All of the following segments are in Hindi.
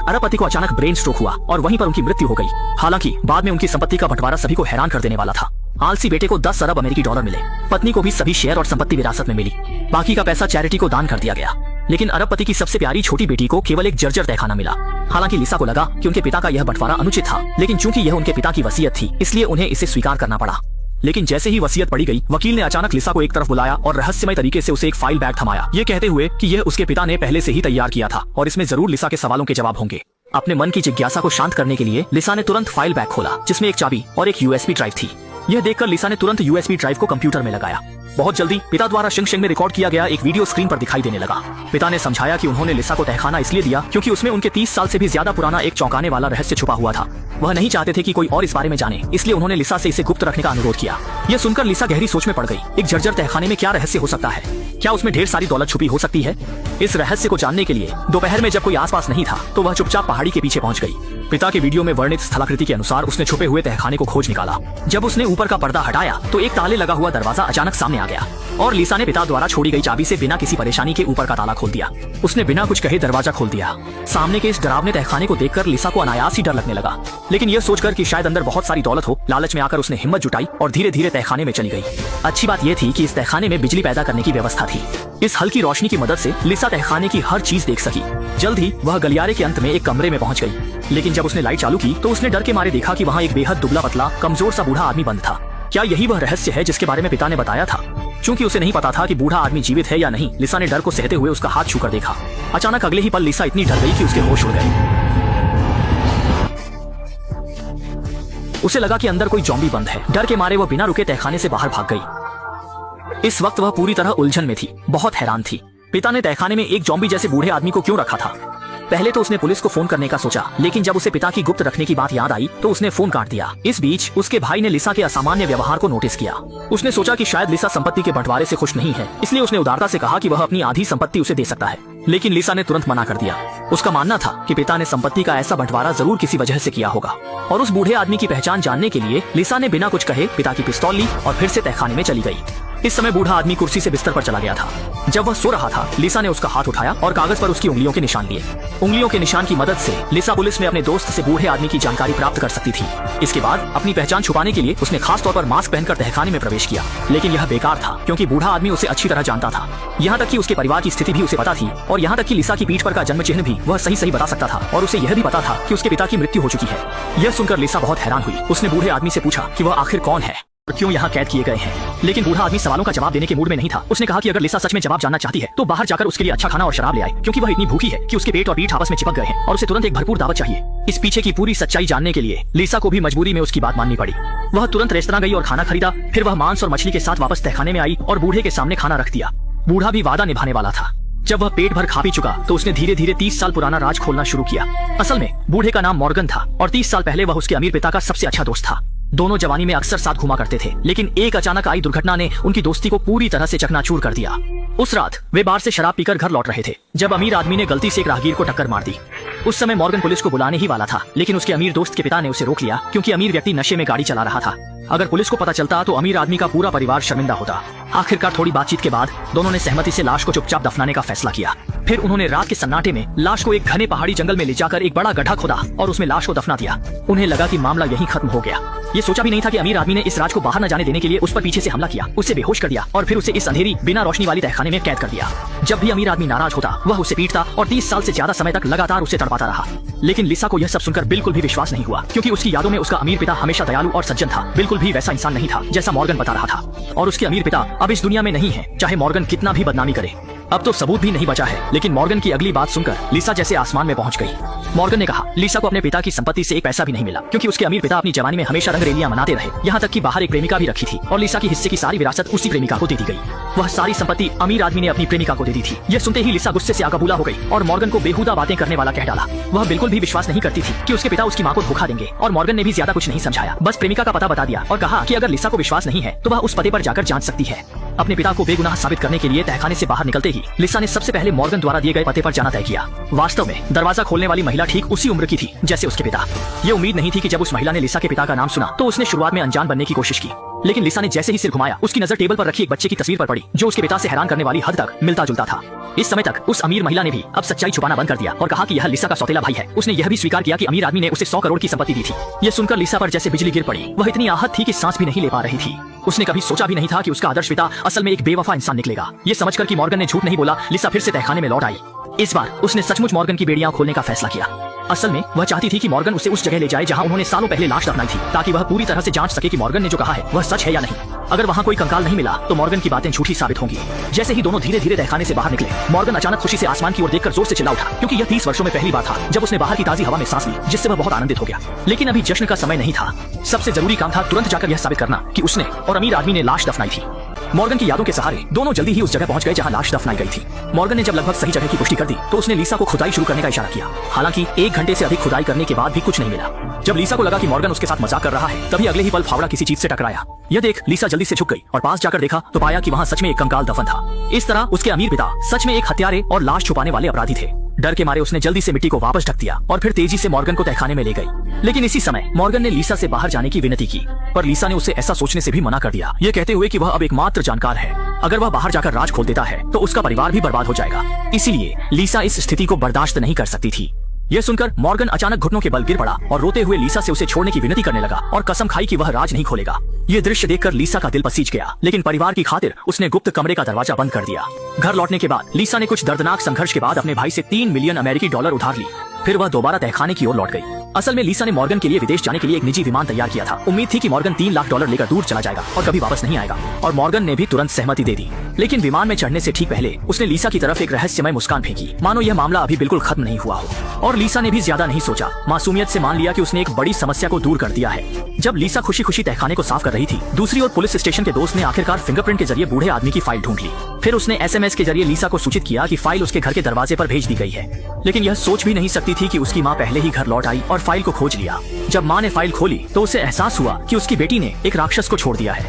अरबपति को अचानक ब्रेन स्ट्रोक हुआ और वहीं पर उनकी मृत्यु हो गई। हालांकि बाद में उनकी संपत्ति का बंटवारा सभी को हैरान कर देने वाला था। आलसी बेटे को 10 अरब अमेरिकी डॉलर मिले, पत्नी को भी सभी शेयर और संपत्ति विरासत में मिली, बाकी का पैसा चैरिटी को दान कर दिया गया। लेकिन अरबपति की सबसे प्यारी छोटी बेटी को केवल एक जर्जर तहखाना मिला। हालांकि लिसा को लगा कि उनके पिता का यह बंटवारा अनुचित था, लेकिन चूंकि यह उनके पिता की वसीयत थी इसलिए उन्हें इसे स्वीकार करना पड़ा। लेकिन जैसे ही वसीयत पड़ी गई, वकील ने अचानक लिसा को एक तरफ बुलाया और रहस्यमय तरीके से उसे एक फाइल बैग थमाया, ये कहते हुए कि यह उसके पिता ने पहले से ही तैयार किया था और इसमें जरूर लिसा के सवालों के जवाब होंगे। अपने मन की जिज्ञासा को शांत करने के लिए लिसा ने तुरंत फाइल बैग खोला, जिसमें एक चाबी और एक यूएसबी ड्राइव थी। यह देखकर लिसा ने तुरंत यूएसबी ड्राइव को कंप्यूटर में लगाया। बहुत जल्दी पिता द्वारा शिंग शिंग में रिकॉर्ड किया गया एक वीडियो स्क्रीन पर दिखाई देने लगा। पिता ने समझाया कि उन्होंने लिसा को तहखाना इसलिए दिया क्योंकि उसमें उनके 30 साल से भी ज्यादा पुराना एक चौंकाने वाला रहस्य छुपा हुआ था। वह नहीं चाहते थे कि कोई और इस बारे में जाने, इसलिए उन्होंने लिसा से इसे गुप्त रखने का अनुरोध किया। यह सुनकर लिसा गहरी सोच में पड़ गई। एक जर्जर तहखाने में क्या रहस्य हो सकता है? क्या उसमें ढेर सारी दौलत छुपी हो सकती है? इस रहस्य को जानने के लिए दोपहर में जब कोई आसपास नहीं था तो वह चुपचाप पहाड़ी के पीछे पहुंच गई। पिता के वीडियो में वर्णित स्थलाकृति के अनुसार उसने छुपे हुए तहखाने को खोज निकाला। जब उसने ऊपर का पर्दा हटाया तो एक ताले लगा हुआ दरवाजा अचानक सामने आ गया और लिसा ने पिता द्वारा छोड़ी गई चाबी से बिना किसी परेशानी के ऊपर का ताला खोल दिया। उसने बिना कुछ कहे दरवाजा खोल दिया। सामने के इस डरावने तहखाने को देखकर लिसा को अनायास ही डर लगने लगा, लेकिन यह सोचकर कि शायद अंदर बहुत सारी दौलत हो, लालच में आकर उसने हिम्मत जुटाई और धीरे धीरे तहखाने में चली गई। अच्छी बात यह थी कि इस तहखाने में बिजली पैदा करने की व्यवस्था थी। इस हल्की रोशनी की मदद से लिसा तहखाने की हर चीज देख सकी। जल्द ही वह गलियारे के अंत में एक कमरे में पहुंच गई, लेकिन जब उसने लाइट चालू की तो उसने डर के मारे देखा कि वहाँ एक बेहद दुबला पतला कमजोर सा बूढ़ा आदमी बंद था। क्या यही वह रहस्य है जिसके बारे में पिता ने बताया था? चूंकि उसे नहीं पता था कि बूढ़ा आदमी जीवित है या नहीं, लिसा ने डर को सहते हुए उसका हाथ छूकर देखा। अचानक अगले ही पल लिसा इतनी डर गई कि उसके होश उड़ गए। उसे लगा कि अंदर कोई ज़ॉम्बी बंद है। डर के मारे वह बिना रुके तहखाने से बाहर भाग गई। इस वक्त वह पूरी तरह उलझन में थी, बहुत हैरान थी। पिता ने तहखाने में एक ज़ॉम्बी जैसे बूढ़े आदमी को क्यों रखा था? पहले तो उसने पुलिस को फोन करने का सोचा, लेकिन जब उसे पिता की गुप्त रखने की बात याद आई तो उसने फोन काट दिया। इस बीच उसके भाई ने लिसा के असामान्य व्यवहार को नोटिस किया। उसने सोचा कि शायद लिसा संपत्ति के बंटवारे से खुश नहीं है, इसलिए उसने उदारता से कहा कि वह अपनी आधी संपत्ति उसे दे सकता है। लेकिन लिसा ने तुरंत मना कर दिया। उसका मानना था कि पिता ने संपत्ति का ऐसा बंटवारा जरूर किसी वजह से किया होगा। और उस बूढ़े आदमी की पहचान जानने के लिए लिसा ने बिना कुछ कहे पिता की पिस्तौल ली और फिर से तहखाने में चली गई। इस समय बूढ़ा आदमी कुर्सी से बिस्तर पर चला गया था। जब वह सो रहा था, लिसा ने उसका हाथ उठाया और कागज पर उसकी उंगलियों के निशान लिए। उंगलियों के निशान की मदद से लिसा पुलिस में अपने दोस्त से बूढ़े आदमी की जानकारी प्राप्त कर सकती थी। इसके बाद अपनी पहचान छुपाने के लिए उसने खास तौर पर मास्क पहनकर तहखाने में प्रवेश किया, लेकिन यह बेकार था क्योंकि बूढ़ा आदमी उसे अच्छी तरह जानता था। यहाँ तक कि उसके परिवार की स्थिति भी उसे पता थी और यहाँ तक कि लिसा की पीठ पर का जन्म चिन्ह भी वह सही बता सकता था और उसे यह भी पता था कि उसके पिता की मृत्यु हो चुकी है। यह सुनकर लिसा बहुत हैरान हुई। उसने बूढ़े आदमी से पूछा कि वह आखिर कौन है और क्यों यहाँ कैद किए गए हैं। लेकिन बूढ़ा आदमी सवालों का जवाब देने के मूड में नहीं था। उसने कहा कि अगर लिसा सच में जवाब जानना चाहती है तो बाहर जाकर उसके लिए अच्छा खाना और शराब ले आए, क्योंकि वह इतनी भूखी है कि उसके पेट और पीठ आपस में चिपक गए हैं और उसे तुरंत एक भरपूर दावत चाहिए। इस पीछे की पूरी सच्चाई जानने के लिए लिसा को भी मजबूरी में उसकी बात माननी पड़ी। वह तुरंत रेस्तरां गई और खाना खरीदा। फिर वह मांस और मछली के साथ वापस तहखाने में आई और बूढ़े के सामने खाना रख दिया। बूढ़ा भी वादा निभाने वाला था। जब वह पेट भर खा पी चुका तो उसने धीरे धीरे 30 साल पुराना राज खोलना शुरू किया। असल में बूढ़े का नाम मॉर्गन था और 30 साल पहले वह उसके अमीर पिता का सबसे अच्छा दोस्त था। दोनों जवानी में अक्सर साथ घुमा करते थे, लेकिन एक अचानक आई दुर्घटना ने उनकी दोस्ती को पूरी तरह से चकनाचूर कर दिया। उस रात वे बार से शराब पीकर घर लौट रहे थे जब अमीर आदमी ने गलती से एक राहगीर को टक्कर मार दी। उस समय मॉर्गन पुलिस को बुलाने ही वाला था, लेकिन उसके अमीर दोस्त के पिता ने उसे रोक लिया क्योंकि अमीर व्यक्ति नशे में गाड़ी चला रहा था। अगर पुलिस को पता चलता तो अमीर आदमी का पूरा परिवार शर्मिंदा होता। आखिरकार थोड़ी बातचीत के बाद दोनों ने सहमति से लाश को चुपचाप दफनाने का फैसला किया। फिर उन्होंने रात के सन्नाटे में लाश को एक घने पहाड़ी जंगल में ले जाकर एक बड़ा गड्ढा खोदा और उसमें लाश को दफना दिया। उन्हें लगा कि मामला यहीं खत्म हो गया। ये सोचा भी नहीं था कि अमीर आदमी ने इस राज को बाहर न जाने देने के लिए उस पर पीछे से हमला किया, उसे बेहोश कर दिया और फिर उसे इस अंधेरी बिना रोशनी वाली तहखाने में कैद कर दिया। जब भी अमीर आदमी नाराज होता वह उसे पीटता और 30 साल से ज्यादा समय तक लगातार उसे तड़पाता रहा। लेकिन लिसा को यह सब सुनकर बिल्कुल भी विश्वास नहीं हुआ, क्योंकि उसकी यादों में उसका अमीर पिता हमेशा दयालु और सज्जन था, बिल्कुल भी वैसा इंसान नहीं था जैसा मॉर्गन बता रहा था। और उसके अमीर पिता अब इस दुनिया में नहीं है, चाहे मॉर्गन कितना भी बदनामी करे। अब तो सबूत भी नहीं बचा है। लेकिन मॉर्गन की अगली बात सुनकर लिसा जैसे आसमान में पहुंच गई। मॉर्गन ने कहा लिसा को अपने पिता की संपत्ति से एक पैसा भी नहीं मिला, क्योंकि उसके अमीर पिता अपनी जवानी में हमेशा रंगरेलियां मनाते रहे। यहाँ तक कि बाहर एक प्रेमिका भी रखी थी और लिसा की हिस्से की सारी विरासत उसी प्रेमिका को दे दी गई। वह सारी संपत्ति अमीर आदमी ने अपनी प्रेमिका को दे दी थी। यह सुनते ही लिसा गुस्से से आगबूला हो गई और मॉर्गन को बेहुदा बातें करने वाला कह डाला। वह बिल्कुल भी विश्वास नहीं करती थी कि उसके पिता उसकी माँ को धोखा देंगे, और मॉर्गन ने भी ज्यादा कुछ नहीं समझाया, बस प्रेमिका का पता बता दिया और कहा कि अगर लिसा को विश्वास नहीं है तो वह उस पते पर जाकर जांच सकती है। अपने पिता को बेगुनाह साबित करने के लिए तहखाने से बाहर निकलते ही लिसा ने सबसे पहले मॉर्गन द्वारा दिए गए पते पर जाना तय किया। वास्तव में दरवाजा खोलने वाली महिला ठीक उसी उम्र की थी जैसे उसके पिता। ये उम्मीद नहीं थी कि जब उस महिला ने लिसा के पिता का नाम सुना तो उसने शुरुआत में अनजान बनने की कोशिश की, लेकिन लिसा ने जैसे ही सिर घुमाया उसकी नजर टेबल पर रखी एक बच्चे की तस्वीर पर पड़ी जो उसके पिता से हैरान करने वाली हद तक मिलता जुलता था। इस समय तक उस अमीर महिला ने भी अब सच्चाई छुपाना बंद कर दिया और कहा कि यह लिसा का सौतेला भाई है। उसने यह भी स्वीकार किया कि अमीर आदमी ने उसे 100 करोड़ की संपत्ति दी थी। यह सुनकर लिसा पर जैसे बिजली गिर पड़ी। वह इतनी आहत थी कि सांस भी नहीं ले पा रही थी। उसने कभी सोचा भी नहीं था कि उसका आदर्श पिता असल में एक बेवफा इंसान निकलेगा। ये समझकर कि मॉर्गन ने झूठ नहीं बोला, लिसा फिर से तहखाने में लौट आई। इस बार उसने सचमुच मॉर्गन की बेड़ियां खोलने का फैसला किया। असल में वह चाहती थी कि मॉर्गन उसे उस जगह ले जाए जहां उन्होंने सालों पहले लाश दफनाई थी, ताकि वह पूरी तरह से जांच सके कि मॉर्गन ने जो कहा है वह सच है या नहीं। अगर वहां कोई कंकाल नहीं मिला तो मॉर्गन की बातें झूठी साबित होंगी। जैसे ही दोनों धीरे धीरे तहखाने से बाहर निकले, मॉर्गन अचानक खुशी से आसमान की ओर देखकर जोर से चिल्ला उठा, क्योंकि यह 30 वर्षों में पहली बार था जब उसने बाहर की ताजी हवा में सांस ली, जिससे वह बहुत आनंदित हो गया। लेकिन अभी जश्न का समय नहीं था। सबसे जरूरी काम था तुरंत जाकर यह साबित करना कि उसने और अमीर आदमी ने लाश दफनाई थी। मॉर्गन की यादों के सहारे दोनों जल्दी ही उस जगह पहुंच गए जहां लाश दफनाई गई थी। मॉर्गन ने जब लगभग सही जगह की पुष्टि कर दी तो उसने लिसा को खुदाई शुरू करने का इशारा किया। हालांकि 1 घंटे से अधिक खुदाई करने के बाद भी कुछ नहीं मिला। जब लिसा को लगा कि मॉर्गन उसके साथ मजाक कर रहा है, तभी अगले ही पल फावड़ा किसी चीज से टकराया। यह देख लिसा जल्दी से झुक गई और पास जाकर देखा तो पाया कि वहां सच में एक कंकाल दफन था। इस तरह उसके अमीर पिता सच में एक हत्यारे और लाश छुपाने वाले अपराधी थे। डर के मारे उसने जल्दी से मिट्टी को वापस ढक दिया और फिर तेजी से मॉर्गन को तहखाने में ले गई। लेकिन इसी समय मॉर्गन ने लिसा से बाहर जाने की विनती की, पर लिसा ने उसे ऐसा सोचने से भी मना कर दिया, ये कहते हुए कि वह अब एकमात्र जानकार है। अगर वह बाहर जाकर राज खोल देता है तो उसका परिवार भी बर्बाद हो जाएगा। इसीलिए लिसा इस स्थिति को बर्दाश्त नहीं कर सकती थी। यह सुनकर मॉर्गन अचानक घुटनों के बल गिर पड़ा और रोते हुए लिसा से उसे छोड़ने की विनती करने लगा और कसम खाई कि वह राज नहीं खोलेगा। ये दृश्य देखकर लिसा का दिल पसीज गया, लेकिन परिवार की खातिर उसने गुप्त कमरे का दरवाजा बंद कर दिया। घर लौटने के बाद लिसा ने कुछ दर्दनाक संघर्ष के बाद अपने भाई से 3 मिलियन अमेरिकी डॉलर उधार ली। फिर वह दोबारा तहखाने की ओर लौट गई। असल में लिसा ने मॉर्गन के लिए विदेश जाने के लिए एक निजी विमान तैयार किया था। उम्मीद थी कि मॉर्गन 3 लाख डॉलर लेकर दूर चला जाएगा और कभी वापस नहीं आएगा, और मॉर्गन ने भी तुरंत सहमति दे दी। लेकिन विमान में चढ़ने से ठीक पहले उसने लिसा की तरफ एक रहस्यमय मुस्कान फेंकी, मानो यह मामला अभी बिल्कुल खत्म नहीं हुआ हो। और लिसा ने भी ज्यादा नहीं सोचा, मासूमियत से मान लिया कि उसने एक बड़ी समस्या को दूर कर दिया है। जब लिसा खुशी खुशी तहखाने को साफ कर रही थी, दूसरी ओर पुलिस स्टेशन के दोस्त ने आखिरकार फिंगरप्रिंट के जरिए बूढ़े आदमी की फाइल ढूंढ ली। फिर उसने SMS के जरिए लिसा को सूचित किया कि फाइल उसके घर के दरवाजे पर भेज दी गई है। लेकिन यह सोच भी नहीं सकती थी कि उसकी माँ पहले ही घर लौट आई और फाइल को खोज लिया। जब माँ ने फाइल खोली तो उसे एहसास हुआ कि उसकी बेटी ने एक राक्षस को छोड़ दिया है।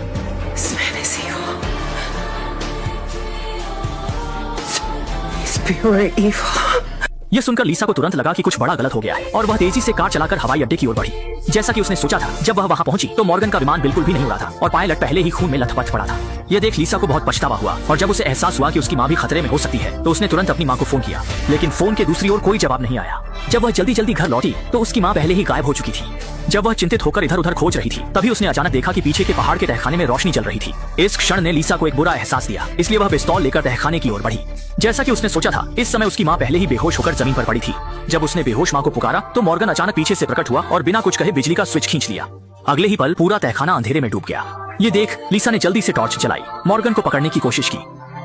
यह सुनकर लिसा को तुरंत लगा कि कुछ बड़ा गलत हो गया है और वह तेजी से कार चलाकर हवाई अड्डे की ओर बढ़ी। जैसा कि उसने सोचा था, जब वह वहां पहुंची तो मॉर्गन का विमान बिल्कुल भी नहीं उड़ा था और पायलट पहले ही खून में लथपथ पड़ा था। यह देख लिसा को बहुत पछतावा हुआ और जब उसे एहसास हुआ कि उसकी माँ भी खतरे में हो सकती है तो उसने तुरंत अपनी माँ को फोन किया, लेकिन फोन के दूसरी ओर कोई जवाब नहीं आया। जब वह जल्दी जल्दी घर लौटी तो उसकी माँ पहले ही गायब हो चुकी थी। जब वह चिंतित होकर इधर उधर खोज रही थी, तभी उसने अचानक देखा कि पीछे के पहाड़ के तहखाने में रोशनी जल रही थी। इस क्षण ने लिसा को एक बुरा एहसास दिया, इसलिए वह पिस्तौल लेकर तहखाने की ओर बढ़ी। जैसा कि उसने सोचा था, इस समय उसकी माँ पहले ही बेहोश होकर जमीन पर पड़ी थी। जब उसने बेहोश माँ को पुकारा तो मॉर्गन अचानक पीछे से प्रकट हुआ और बिना कुछ कहे बिजली का स्विच खींच लिया। अगले ही पल पूरा तहखाना अंधेरे में डूब गया। ये देख लिसा ने जल्दी से टॉर्च जलाई, मॉर्गन को पकड़ने की कोशिश की।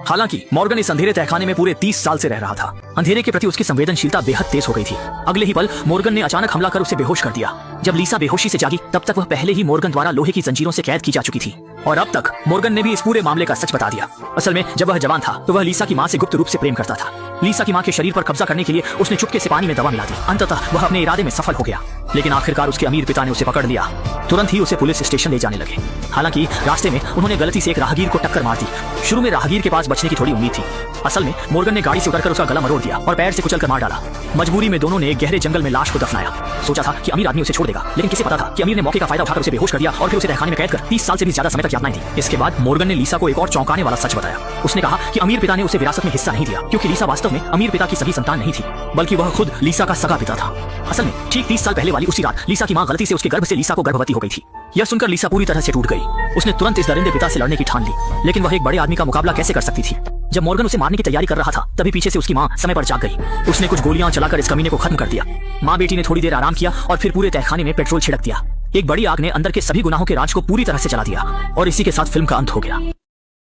हालांकि मॉर्गन इस अंधेरे तहखाने में पूरे 30 साल से रह रहा था। अंधेरे के प्रति उसकी संवेदनशीलता बेहद तेज हो गई थी। अगले ही पल मॉर्गन ने अचानक हमला कर उसे बेहोश कर दिया। जब लिसा बेहोशी से जागी तब तक वह पहले ही मॉर्गन द्वारा लोहे की जंजीरों से कैद की जा चुकी थी और अब तक मॉर्गन ने भी इस पूरे मामले का सच बता दिया। असल में जब वह जवान था तो वह लिसा की माँ से गुप्त रूप से प्रेम करता था। लिसा की माँ के शरीर पर कब्जा करने के लिए उसने चुपके से पानी में दवा मिला दी। अंततः वह अपने इरादे में सफल हो गया, लेकिन आखिरकार उसके अमीर पिता ने उसे पकड़ लिया। तुरंत ही उसे पुलिस स्टेशन ले जाने लगे। हालांकि रास्ते में उन्होंने गलती से एक राहगीर को टक्कर मार दी। शुरू में राहगीर के पास बचने की थोड़ी उम्मीद थी। असल में मॉर्गन ने गाड़ी से उतरकर उसका गला मरोड़ दिया और पैर से कुचलकर मार डाला। मजबूरी में दोनों ने एक गहरे जंगल में लाश को दफनाया। सोचा था कि अमीर आदमी उसे छोड़ देगा, लेकिन किसे पता था कि अमीर ने मौके का फायदा उठाकर उसे बेहोश कर दिया और फिर उसे तहखाने में कैद कर 30 साल से भी ज्यादा समय तक यातनाएं दी। इसके बाद मॉर्गन ने लिसा को एक और चौंकाने वाला सच बताया। उसने कहा कि अमीर पिता ने उसे विरासत में हिस्सा नहीं दिया, क्योंकि लिसा वास्तव में अमीर पिता की सगी संतान नहीं थी, बल्कि वह खुद लिसा का सगा पिता था। असल में ठीक 30 साल पहले वाली उसी रात लिसा की माँ गलती से उसके गर्भ से लिसा को गर्भवती हो गई थी। यह सुनकर लिसा पूरी तरह से टूट गई। उसने तुरंत इस दरिंदे पिता से लड़ने की ठान ली, लेकिन वह एक बड़े आदमी का मुकाबला कैसे कर सकती थी। जब मॉर्गन उसे मारने की तैयारी कर रहा था, तभी पीछे से उसकी माँ समय पर जाग गई। उसने कुछ गोलियां चलाकर इस कमीने को खत्म कर दिया। माँ बेटी ने थोड़ी देर आराम किया और फिर पूरे तहखाने में पेट्रोल छिड़क दिया। एक बड़ी आग ने अंदर के सभी गुनाहों के राज को पूरी तरह से जला दिया और इसी के साथ फिल्म का अंत हो गया।